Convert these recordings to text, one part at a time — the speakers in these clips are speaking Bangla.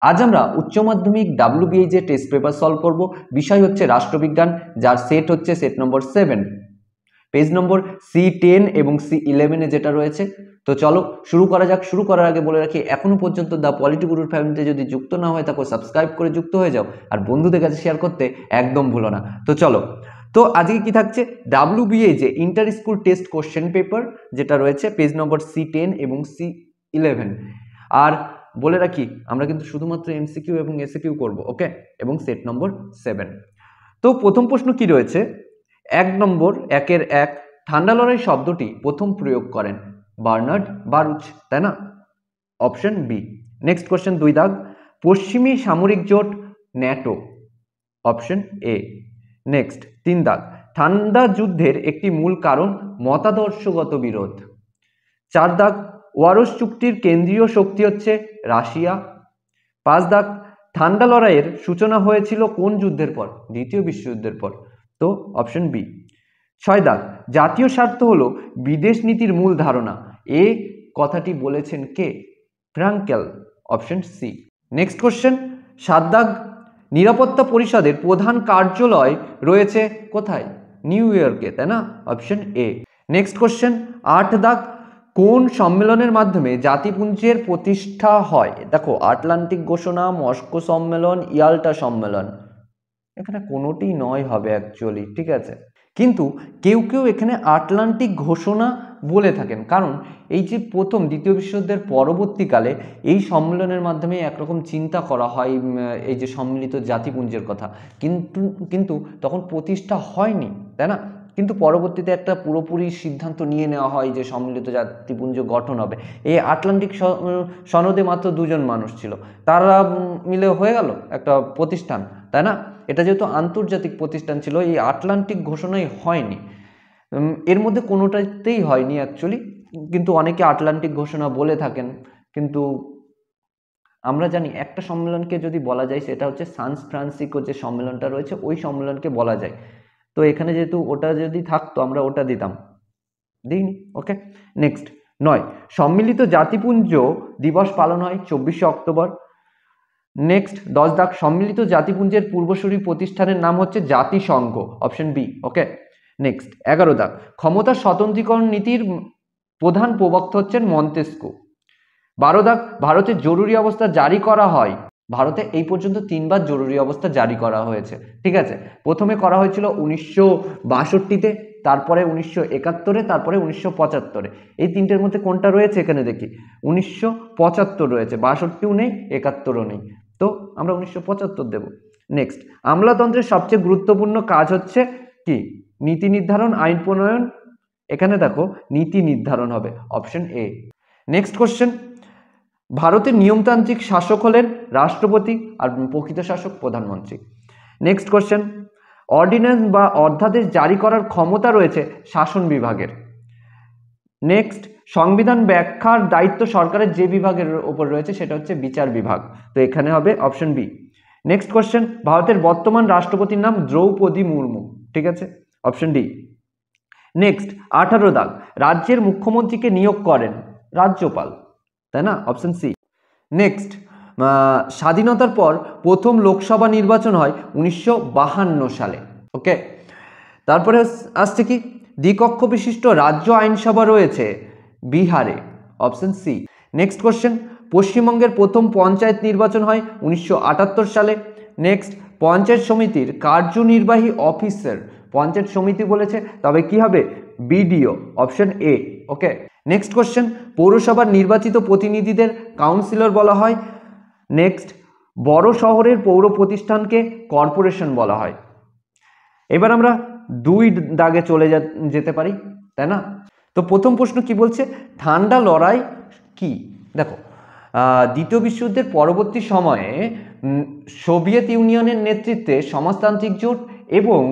আজ আমরা উচ্চ মাধ্যমিক WBH এর টেস্ট পেপার সলভ করব। বিষয় হচ্ছে রাষ্ট্রবিজ্ঞান, যার সেট হচ্ছে সেট নম্বর 7, পেজ নম্বর C10 এবং C11 এ যেটা রয়েছে। তো চলো শুরু করা যাক। শুরু করার আগে বলে রাখি, এখনো পর্যন্ত দ্য পলিটি গুরুর ফ্যামিলিতে যদি যুক্ত না হয় তাকে সাবস্ক্রাইব করে যুক্ত হয়ে যাও, আর বন্ধুদের কাছে শেয়ার করতে একদম ভুলো না। তো চলো, তো আজকে কি থাকছে, WBH এ inter school test question paper যেটা রয়েছে পেজ নম্বর C10 এবং C11। আর বলে রাখি, আমরা কিন্তু শুধুমাত্র MCQ এবং SQ করব, ওকে, এবং সেট নম্বর 7। তো প্রথম প্রশ্ন কি রয়েছে, 1 নম্বর 1 ঠান্ডা লড়াই শব্দটি প্রথম প্রয়োগ করেন বার্নার্ড বারুচ, তাই না? Option B. নেক্সট কোশ্চেন 2 দাগ, পশ্চিমী সামরিক জোট ন্যাটো, অপশন এ। নেক্সট 3 দাগ, ঠান্ডা যুদ্ধের একটি মূল কারণ মতাদর্শগত বিরোধ। 4 দাগ, ওয়ারশ চুক্তির কেন্দ্রীয় শক্তি হচ্ছে রাশিয়া। 5 দাগ, ঠান্ডা লড়াইয়ের সূচনা হয়েছিল কোন যুদ্ধের পর? দ্বিতীয় বিশ্বযুদ্ধের পর, তো অপশন বি। 6 দাগ, জাতীয় স্বার্থ হলো বিদেশ নীতির মূল ধারণা, এ কথাটি বলেছেন কে? Frankl, option C. Next question 7 দাগ, নিরাপত্তা পরিষদের প্রধান কার্যালয় রয়েছে কোথায়? নিউ ইয়র্কে, তাই না? Option A. নেক্সট কোশ্চেন 8 দাগ, কোন সম্মেলনের মাধ্যমে জাতিপুঞ্জের প্রতিষ্ঠা হয়? দেখো, আটলান্টিক ঘোষণা, মস্কো সম্মেলন, ইয়াল্টা সম্মেলন, এখানে কোনোটি নয় হবে অ্যাকচুয়ালি, ঠিক আছে। কিন্তু কেউ কেউ এখানে আটলান্টিক ঘোষণা বলে থাকেন, কারণ এই যে প্রথম দ্বিতীয় বিশ্বযুদ্ধের পরবর্তীকালে এই সম্মেলনের মাধ্যমে একরকম চিন্তা করা হয় এই যে সম্মিলিত জাতিপুঞ্জের কথা, কিন্তু কিন্তু তখন প্রতিষ্ঠা হয়নি, তাই না? কিন্তু পরবর্তীতে একটা পুরোপুরি সিদ্ধান্ত নিয়ে নেওয়া হয় যে সম্মিলিত জাতিপুঞ্জ গঠন হবে। এই আটলান্টিক সনদে মাত্র 2 জন মানুষ ছিল, তারা মিলে হয়ে গেল একটা প্রতিষ্ঠান, তাই না? এটা যেহেতু আন্তর্জাতিক প্রতিষ্ঠান ছিল, এই আটলান্টিক ঘোষণাই হয়নি, এর মধ্যে কোনোটাতেই হয়নি অ্যাকচুয়ালি, কিন্তু অনেকে আটলান্টিক ঘোষণা বলে থাকেন। কিন্তু আমরা জানি একটা সম্মেলনকে যদি বলা যায় সেটা হচ্ছে সান ফ্রান্সিসকো, যে সম্মেলনটা রয়েছে ওই সম্মেলনকে বলা যায়। তো এখানে যেহেতু ওটা যদি থাকতো আমরা ওটা দিতাম, দিইনি, ওকে। নেক্সট 9, সম্মিলিত জাতিপুঞ্জ দিবস পালন হয় 24শে অক্টোবর। নেক্সট 10 দাগ, সম্মিলিত জাতিপুঞ্জের পূর্বসূরি প্রতিষ্ঠানের নাম হচ্ছে জাতিসংঘ, অপশন বি, ওকে। নেক্সট 11 দাগ, ক্ষমতা স্বতন্ত্রীকরণ নীতির প্রধান প্রবক্তা হচ্ছেন মন্তেস্কু। 12 দাগ, ভারতে জরুরি অবস্থা জারি করা হয়। ভারতে এই পর্যন্ত 3 বার জরুরি অবস্থা জারি করা হয়েছে, ঠিক আছে। প্রথমে করা হয়েছিল 1962-তে, তারপরে 1971-এ, তারপরে 1975-এ। এই তিনটের মধ্যে কোনটা রয়েছে এখানে দেখি, 1975 রয়েছে, 62ও নেই, 71ও নেই, তো আমরা 1975 দেব। নেক্সট, আমলাতন্ত্রের সবচেয়ে গুরুত্বপূর্ণ কাজ হচ্ছে কি? নীতি নির্ধারণ, আইন প্রণয়ন। এখানে দেখো নীতি নির্ধারণ হবে, অপশন এ। নেক্সট কোশ্চেন, ভারতের নিয়মতান্ত্রিক শাসক হলেন রাষ্ট্রপতি, আর প্রকৃত শাসক প্রধানমন্ত্রী। নেক্সট কোশ্চেন, অর্ডিন্যান্স বা অধ্যাদেশ জারি করার ক্ষমতা রয়েছে শাসন বিভাগের। নেক্সট, সংবিধান ব্যাখ্যার দায়িত্ব সরকারের যে বিভাগের উপর রয়েছে সেটা হচ্ছে বিচার বিভাগ, তো এখানে হবে অপশন বি। নেক্সট কোশ্চেন, ভারতের বর্তমান রাষ্ট্রপতির নাম দ্রৌপদী মুর্মু, ঠিক আছে, অপশন ডি। নেক্সট 18 দাগ, রাজ্যের মুখ্যমন্ত্রীকে নিয়োগ করেন রাজ্যপাল, তাই না? Option C. নেক্সট, স্বাধীনতার পর প্রথম লোকসভা নির্বাচন হয় 1952 সালে, ওকে। তারপরে আসছে কি, দ্বিকক্ষ বিশিষ্ট রাজ্য আইনসভা রয়েছে বিহারে, অপশন সি। নেক্সট কোশ্চেন, পশ্চিমবঙ্গের প্রথম পঞ্চায়েত নির্বাচন হয় 1978 সালে। নেক্সট, পঞ্চায়েত সমিতির কার্যনির্বাহী অফিসার, পঞ্চায়েত সমিতি বলেছে তবে কি হবে? BDO, option A, okay. Next question, পৌরসভার নির্বাচিত প্রতিনিধিদের কাউন্সিলর বলা হয়। নেক্সট, বড় শহরের পৌর প্রতিষ্ঠানকে কর্পোরেশন বলা হয়। এবার আমরা 2 দাগে চলে যেতে পারি, তাই না? তো প্রথম প্রশ্ন কি বলছে, ঠান্ডা লড়াই কি? দেখো, দ্বিতীয় বিশ্বযুদ্ধের পরবর্তী সময়ে সোভিয়েত ইউনিয়নের নেতৃত্বে সমাজতান্ত্রিক জোট এবং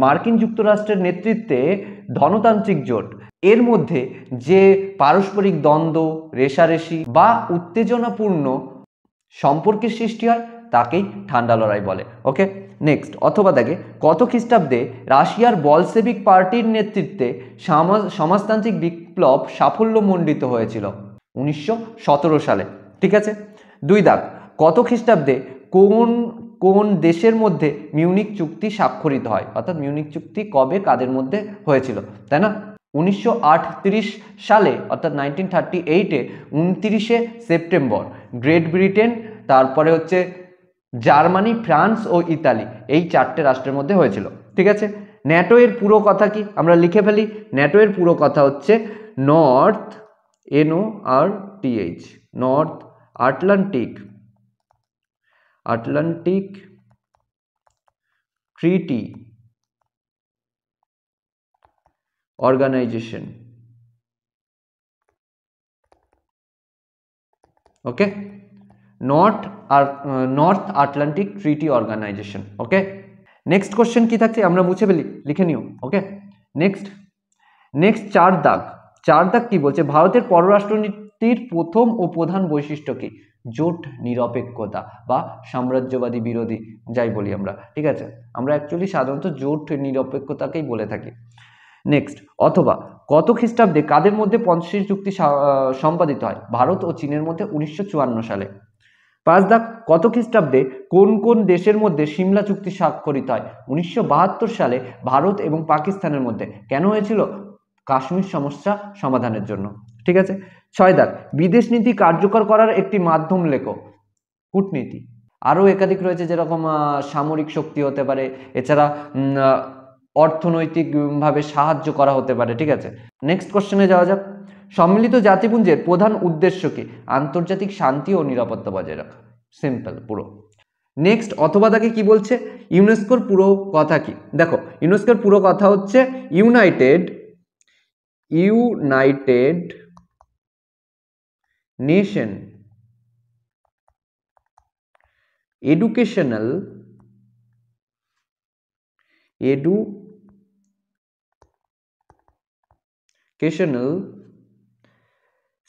মার্কিন যুক্তরাষ্ট্রের নেতৃত্বে ধনতান্ত্রিক জোট, এর মধ্যে যে পারস্পরিক দ্বন্দ্ব, রেষারেষি বা উত্তেজনাপূর্ণ সম্পর্কের সৃষ্টি হয় তাকেই ঠান্ডা লড়াই বলে, ওকে। নেক্সট, অথবা দেখে কত খ্রিস্টাব্দে রাশিয়ার বলশেভিক পার্টির নেতৃত্বে সমাজতান্ত্রিক বিপ্লব সাফল্যমণ্ডিত হয়েছিল? 1917 সালে, ঠিক আছে। 2 দাগ, কত খ্রিস্টাব্দে কোন কোন দেশের মধ্যে মিউনিক চুক্তি স্বাক্ষরিত হয়, অর্থাৎ মিউনিক চুক্তি কবে কাদের মধ্যে হয়েছিল, তাই না? 1938 সালে অর্থাৎ 1938-এ 29শে সেপ্টেম্বর গ্রেট ব্রিটেন, তারপরে হচ্ছে জার্মানি, ফ্রান্স ও ইতালি, এই 4টে রাষ্ট্রের মধ্যে হয়েছিল। ঠিক আছে, ন্যাটো এর পুরো কথা কি আমরা লিখে ফেলি। ন্যাটো এর পুরো কথা হচ্ছে north NORTH north Atlantic treaty organization. ওকে, নর্থ আটলান্টিক ট্রিটি অর্গানাইজেশন। ওকে, নেক্সট কোশ্চেন কি থাকছে আমরা মুছে ফেলি, লিখে নিও। ওকে, নেক্সট 4 দাগ কি বলছে, ভারতের পররাষ্ট্রনীতির প্রথম ও প্রধান বৈশিষ্ট্য কি? জোট নিরপেক্ষতা বা সাম্রাজ্যবাদী বিরোধী, যাই বলি আমরা। ঠিক আছে, আমরা অ্যাকচুয়ালি সাধারণত জোট নিরপেক্ষতাকেই বলে থাকি। নেক্সট, অথবা কত খ্রিস্টাব্দে কাদের মধ্যে পঞ্চশীল চুক্তি সম্পাদিত হয়? ভারত ও চীনের মধ্যে 1954 সালে। 5 দাগ, কত খ্রিস্টাব্দে কোন কোন দেশের মধ্যে সিমলা চুক্তি স্বাক্ষরিত হয়? 1972 সালে ভারত এবং পাকিস্তানের মধ্যে। কেন হয়েছিল? কাশ্মীর সমস্যা সমাধানের জন্য। ঠিক আছে, 6 দাগ, বিদেশ নীতি কার্যকর করার একটি মাধ্যম লেখো। কূটনীতি। আরও একাধিক রয়েছে, যেরকম সামরিক শক্তি হতে পারে, এছাড়া অর্থনৈতিকভাবে সাহায্য করা হতে পারে। ঠিক আছে, নেক্সট কোশ্চেনে যাওয়া যাক। সম্মিলিত জাতিপুঞ্জের প্রধান উদ্দেশ্য কি? আন্তর্জাতিক শান্তি ও নিরাপত্তা বজায় রাখা। সিম্পল পুরো। নেক্সট, অথবা তাকে কি বলছে? ইউনেস্কোর পুরো কথা কি? দেখো, ইউনেস্কোর পুরো কথা হচ্ছে united nation educational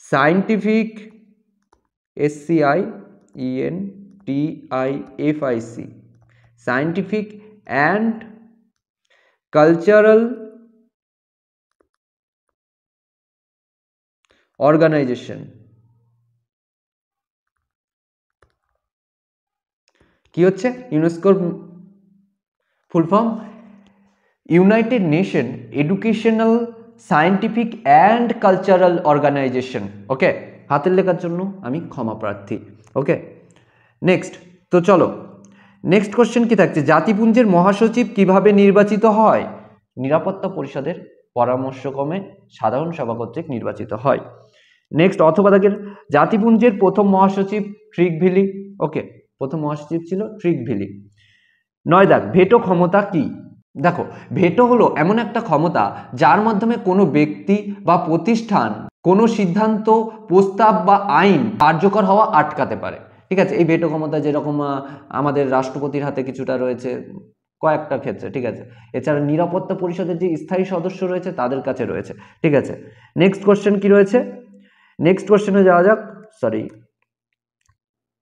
scientific SCIENTIFIC scientific and cultural organisation. কি হচ্ছে ইউনেস্কোর full form? United nation educational scientific and cultural organisation. Okay, হাতের লেখার জন্য আমি ক্ষমা প্রার্থী। ওকে, নেক্সট, তো চলো নেক্সট কোশ্চেন কি থাকছে, জাতিপুঞ্জের মহাসচিব কিভাবে নির্বাচিত হয়? নিরাপত্তা পরিষদের পরামর্শক্রমে সাধারণ সভা কর্তৃক নির্বাচিত হয়। নেক্সট, অথবা দেখেন জাতিপুঞ্জের প্রথম মহাসচিব ট্রিগভিলি। ওকে, প্রথম মহাসচিব ছিল ট্রিগভিলি। 9 দাগ, ভেটো ক্ষমতা কি? দেখো, ভেটো হলো এমন একটা ক্ষমতা যার মাধ্যমে কোনো ব্যক্তি বা প্রতিষ্ঠান কোনো সিদ্ধান্ত, প্রস্তাব বা আইন কার্যকর হওয়া আটকাতে পারে। ঠিক আছে, এই ভেটো ক্ষমতা যেরকম আমাদের রাষ্ট্রপতির হাতে কিছুটা রয়েছে কয়েকটা ক্ষেত্রে। ঠিক আছে, এছাড়া নিরাপত্তা পরিষদের যে স্থায়ী সদস্য রয়েছে তাদের কাছে রয়েছে। ঠিক আছে, নেক্সট কোশ্চেন কি রয়েছে? নেক্সট কোশ্চেনে যাওয়া যাক।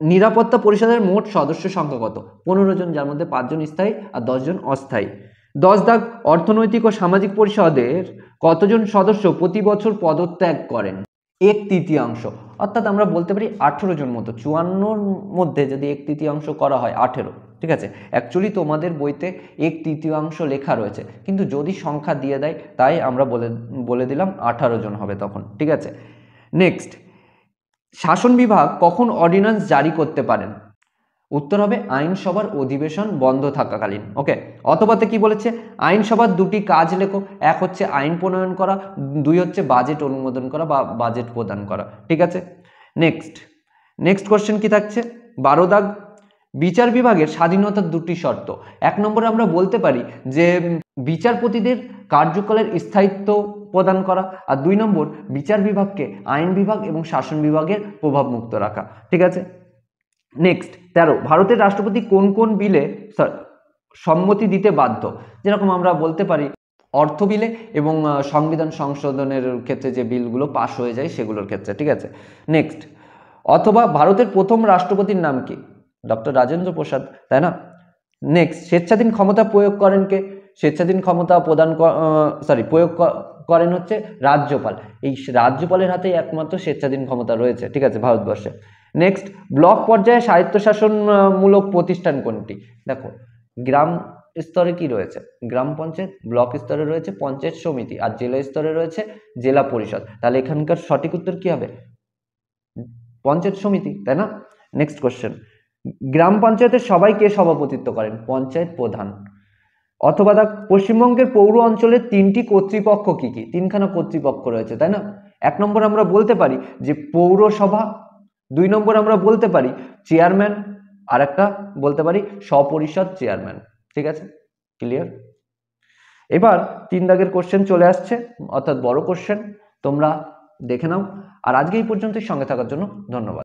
নিরাপত্তা পরিষদের মোট সদস্য সংখ্যা কত? 15 জন, যার মধ্যে 5 জন স্থায়ী আর 10 জন অস্থায়ী। 10 দাগ, অর্থনৈতিক ও সামাজিক পরিষদের কতজন সদস্য প্রতি বছর পদত্যাগ করেন? 1/3, অর্থাৎ আমরা বলতে পারি 18 জন মতো। 54 মধ্যে যদি 1/3 করা হয় 18। ঠিক আছে, অ্যাকচুয়ালি তোমাদের বইতে 1/3 লেখা রয়েছে, কিন্তু যদি সংখ্যা দিয়ে দেয় তাই আমরা বলে দিলাম 18 জন হবে তখন। ঠিক আছে, নেক্সট, শাসন বিভাগ কখন অর্ডিন্যান্স জারি করতে পারেন? উত্তর হবে আইনসভার অধিবেশন বন্ধ থাকাকালীন। ওকে, অথবাতে কি বলেছে? আইনসভার 2টি কাজ লেখো। এক হচ্ছে আইন প্রণয়ন করা, 2 হচ্ছে বাজেট অনুমোদন করা বা বাজেট প্রদান করা। ঠিক আছে, নেক্সট কোশ্চেন কি থাকছে? 12 দাগ, বিচার বিভাগের স্বাধীনতার 2টি শর্ত। 1 নম্বরে আমরা বলতে পারি যে বিচারপতিদের কার্যকালের স্থায়িত্ব প্রদান করা, আর 2 নম্বর বিচার বিভাগকে আইন বিভাগ এবং শাসন বিভাগের প্রভাব মুক্ত রাখা। ঠিক আছে, নেক্সট 13, ভারতের রাষ্ট্রপতি কোন কোন বিলে সম্মতি দিতে বাধ্য? যেরকম আমরা বলতে পারি অর্থ বিলে এবং সংবিধান সংশোধনের ক্ষেত্রে যে বিলগুলো পাশ হয়ে যায় সেগুলোর ক্ষেত্রে। ঠিক আছে, নেক্সট, অথবা ভারতের প্রথম রাষ্ট্রপতির নাম কি? ডক্টর রাজেন্দ্র প্রসাদ, তাই না? নেক্সট, স্বেচ্ছাধীন ক্ষমতা প্রয়োগ করেন কে? স্বেচ্ছাধীন ক্ষমতা প্রয়োগ করেন হচ্ছে রাজ্যপাল। এই রাজ্যপালের হাতেই একমাত্র স্বেচ্ছাধীন ক্ষমতা রয়েছে। ঠিক আছে, ভারতবর্ষে। নেক্সট, ব্লক পর্যায়ে স্বায়ত্তশাসনমূলক প্রতিষ্ঠান কোনটি? দেখো, গ্রাম স্তরে কি রয়েছে? গ্রাম পঞ্চায়েত। ব্লক স্তরে রয়েছে পঞ্চায়েত সমিতি, আর জেলা স্তরে রয়েছে জেলা পরিষদ। তাহলে এখানকার সঠিক উত্তর কি হবে? পঞ্চায়েত সমিতি, তাই না? নেক্সট কোশ্চেন, গ্রাম পঞ্চায়েতের সবাই কে সভাপতিত্ব করেন? পঞ্চায়েত প্রধান। অথবা পশ্চিমবঙ্গের পৌর অঞ্চলের তিনটি কর্তৃপক্ষ কি কি? তিনখানা কর্তৃপক্ষ রয়েছে, তাই না? 1 নম্বর আমরা বলতে পারি যে পৌরসভা, 2 নম্বর আমরা বলতে পারি চেয়ারম্যান, আর একটা বলতে পারি স্বপরিষদ চেয়ারম্যান। ঠিক আছে, ক্লিয়ার? এবার 3 দাগের কোশ্চেন চলে আসছে, অর্থাৎ বড় কোশ্চেন, তোমরা দেখে নাও। আর আজকে এই পর্যন্তই, সঙ্গে থাকার জন্য ধন্যবাদ।